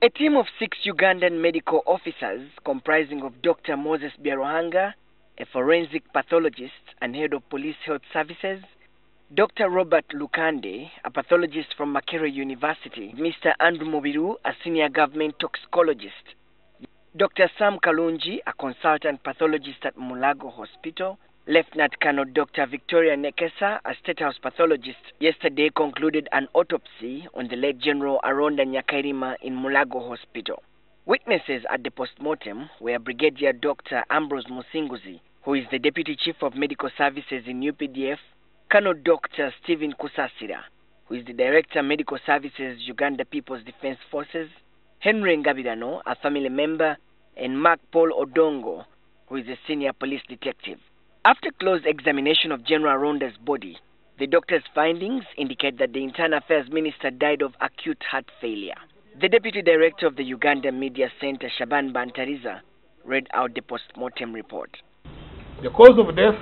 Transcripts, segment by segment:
A team of 6 Ugandan medical officers comprising of Dr. Moses Byaruhanga, a forensic pathologist and head of police health services, Dr. Robert Lukande, a pathologist from Makerere University, Mr. Andrew Mubiru, a senior government toxicologist, Dr. Sam Kalungi, a consultant pathologist at Mulago Hospital, Lieutenant Colonel Dr. Victoria Nekesa, a State House pathologist, yesterday concluded an autopsy on the late General Aronda Nyakairima in Mulago Hospital. Witnesses at the postmortem were Brigadier Dr. Ambrose Musinguzi, who is the Deputy Chief of Medical Services in UPDF, Colonel Dr. Stephen Kusasira, who is the Director of Medical Services, Uganda People's Defense Forces, Henry Ngabirano, a family member, and Mark Paul Odongo, who is a senior police detective. After close examination of General Aronda's body, the doctor's findings indicate that the Internal Affairs Minister died of acute heart failure. The Deputy Director of the Uganda Media Center, Shaban Bantariza, read out the post-mortem report. The cause of death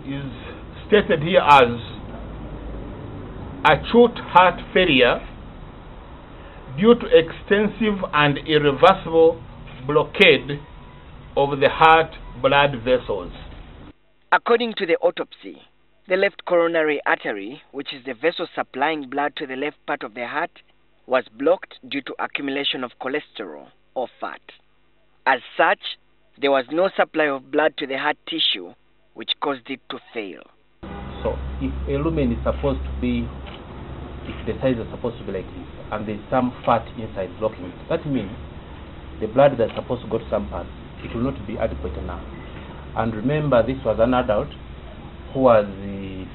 is stated here as acute heart failure due to extensive and irreversible blockade of the heart blood vessels. According to the autopsy, the left coronary artery, which is the vessel supplying blood to the left part of the heart, was blocked due to accumulation of cholesterol or fat. As such, there was no supply of blood to the heart tissue, which caused it to fail. So, if a lumen is supposed to be, if the size is supposed to be like this, and there's some fat inside blocking it, that means the blood that's supposed to go to some parts, it will not be adequate enough. And remember, this was an adult who was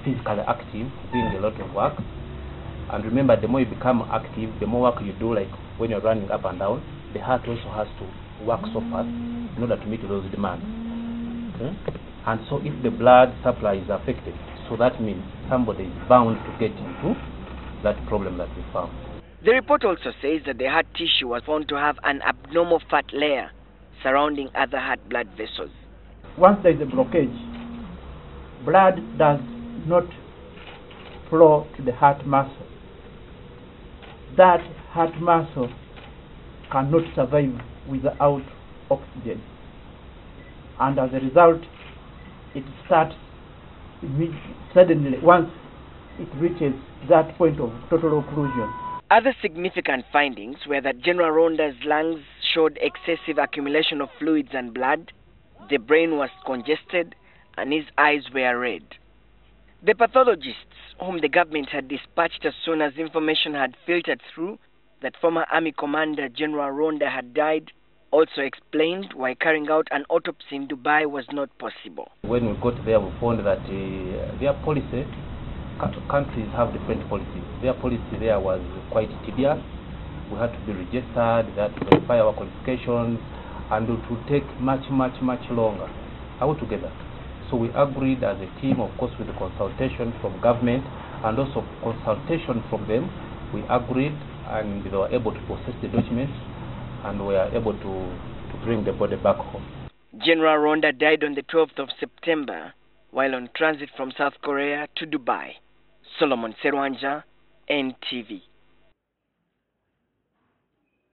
physically active, doing a lot of work. And remember, the more you become active, the more work you do, like when you're running up and down, the heart also has to work so fast in order to meet those demands. Okay? And so if the blood supply is affected, so that means somebody is bound to get into that problem that we found. The report also says that the heart tissue was found to have an abnormal fat layer surrounding other heart blood vessels. Once there is a blockage, blood does not flow to the heart muscle. That heart muscle cannot survive without oxygen. And as a result, it starts suddenly, once it reaches that point of total occlusion. Other significant findings were that General Aronda's lungs showed excessive accumulation of fluids and blood, the brain was congested, and his eyes were red. The pathologists, whom the government had dispatched as soon as information had filtered through that former Army Commander General Aronda had died, also explained why carrying out an autopsy in Dubai was not possible. When we got there, we found that their policy, countries have different policies. Their policy there was quite tedious. We had to be registered, they had to verify our qualifications, and it would take much longer altogether. So we agreed as a team, of course, with the consultation from government and also consultation from them. We agreed, and they were able to process the documents, and we are able to bring the body back home. General Aronda died on the 12th of September while on transit from South Korea to Dubai. Solomon Serwanja, NTV.